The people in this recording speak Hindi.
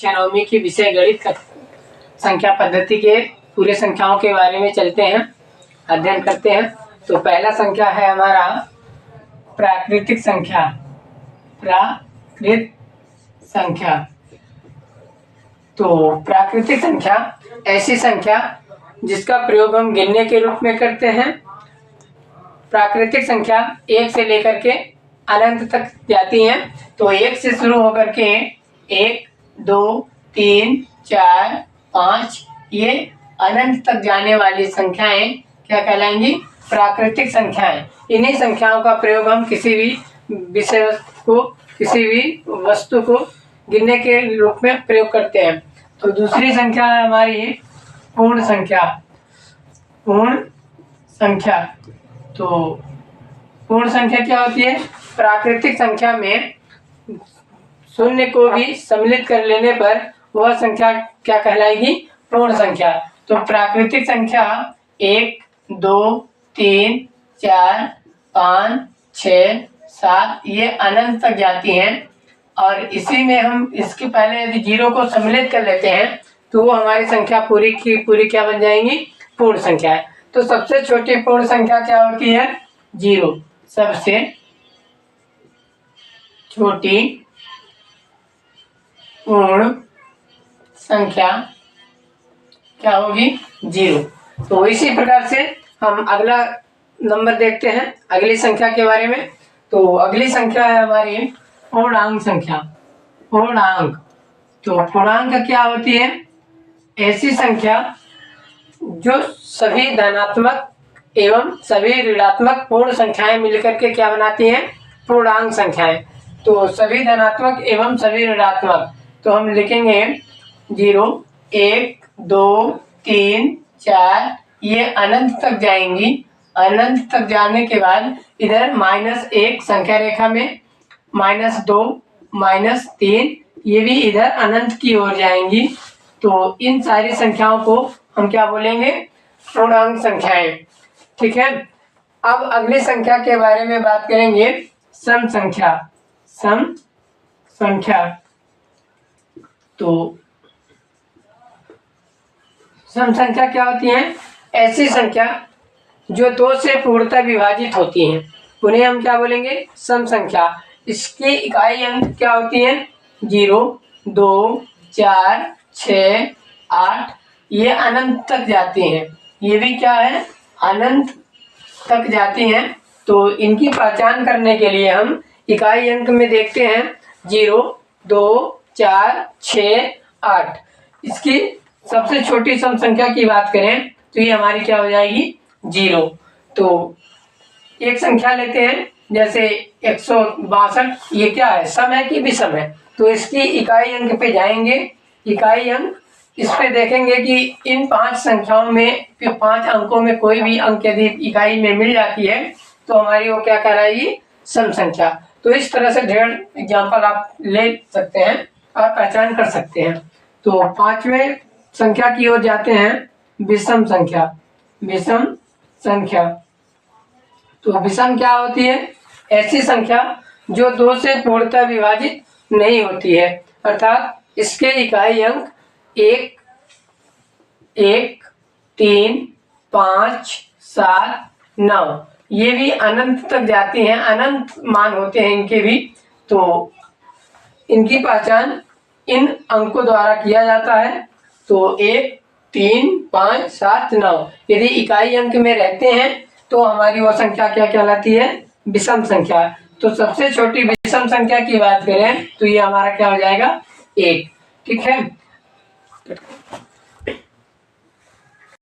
कक्षा 9वीं की विषय गणित संख्या पद्धति के पूरे संख्याओं के बारे में चलते हैं, अध्ययन करते हैं। तो पहला संख्या है हमारा प्राकृतिक संख्या। प्राकृत संख्या, तो प्राकृतिक संख्या ऐसी संख्या जिसका प्रयोग हम गिनने के रूप में करते हैं। प्राकृतिक संख्या 1 से लेकर के अनंत तक जाती हैं। तो 1 से शुरू होकर के 1, 2, 3, 4, 5 ये अनंत तक जाने वाली संख्याएं क्या कहलाएंगी? प्राकृतिक संख्याएं। इन्हीं संख्याओं का प्रयोग हम किसी भी विषय को, किसी भी वस्तु को गिनने के रूप में प्रयोग करते हैं। तो दूसरी संख्या है हमारी पूर्ण संख्या। पूर्ण संख्या, तो पूर्ण संख्या क्या होती है? प्राकृतिक संख्या में शून्य को भी सम्मिलित कर लेने पर वह संख्या क्या कहलाएगी? पूर्ण संख्या। तो प्राकृतिक संख्या 1, 2, 3, 4, 5, 6, 7 ये अनंत तक जाती हैं। और इसी में हम इसके पहले यदि 0 को सम्मिलित कर लेते हैं तो वो हमारी संख्या पूरी की पूरी क्या बन जाएंगी? पूर्ण संख्या है। तो सबसे छोटी पूर्ण संख्या क्या होती है? 0। सबसे छोटी पूर्ण संख्या क्या होगी? 0। तो इसी प्रकार से हम अगला नंबर देखते हैं, अगली संख्या के बारे में। तो अगली संख्या है हमारी पूर्णांक संख्या। पूर्णांक, तो पूर्णांक क्या होती है? ऐसी संख्या जो सभी धनात्मक एवं सभी ऋणात्मक पूर्ण संख्याएं मिलकर के क्या बनाती हैं? पूर्णांक संख्याएं। तो सभी धनात्मक एवं सभी ऋणात्मक, तो हम लिखेंगे 0, 1, 2, 3, 4 ये अनंत तक जाएंगी। अनंत तक जाने के बाद इधर -1 संख्या रेखा में, -2, -3 ये भी इधर अनंत की ओर जाएंगी। तो इन सारी संख्याओं को हम क्या बोलेंगे? पूर्णांक संख्याएं। ठीक है। अब अगली संख्या के बारे में बात करेंगे, सम संख्या। सम संख्या, तो सम संख्या क्या होती है? ऐसी संख्या जो 2 से पूर्णतः विभाजित होती हैं, उन्हें हम क्या बोलेंगे? सम संख्या। इसकी इकाई अंक क्या होती है? 0, 2, 4, 6, 8 ये अनंत तक जाती हैं। ये भी क्या है? अनंत तक जाती हैं। तो इनकी पहचान करने के लिए हम इकाई अंक में देखते हैं 0, 2, 4, 6, 8। इसकी सबसे छोटी सम संख्या की बात करें तो ये हमारी क्या हो जाएगी? 0। तो एक संख्या लेते हैं जैसे 162, ये क्या है? सम है कि विषम है? तो इसकी इकाई अंक पे जाएंगे। इकाई अंक इस पे देखेंगे कि इन 5 संख्याओं में, 5 अंकों में कोई भी अंक यदि इकाई में मिल जाती है तो हमारी वो क्या कहलाएगी? सम संख्या। तो इस तरह से ढेर एग्जाम्पल आप ले सकते हैं और पहचान कर सकते हैं। तो 5वें संख्या की ओर जाते हैं, विषम संख्या। विषम संख्या, तो विषम क्या होती है? ऐसी संख्या जो 2 से पूर्णतः विभाजित नहीं होती है, अर्थात इसके इकाई अंक 1, 1, 3, 5, 7, 9 ये भी अनंत तक जाती हैं। अनंत मान होते हैं इनके भी। तो इनकी पहचान इन अंकों द्वारा किया जाता है। तो 1, 3, 5, 7, 9 यदि इकाई अंक में रहते हैं तो हमारी वो संख्या क्या कहलाती है? विषम संख्या। तो सबसे छोटी विषम संख्या की बात करें तो ये हमारा क्या हो जाएगा? 1। ठीक है।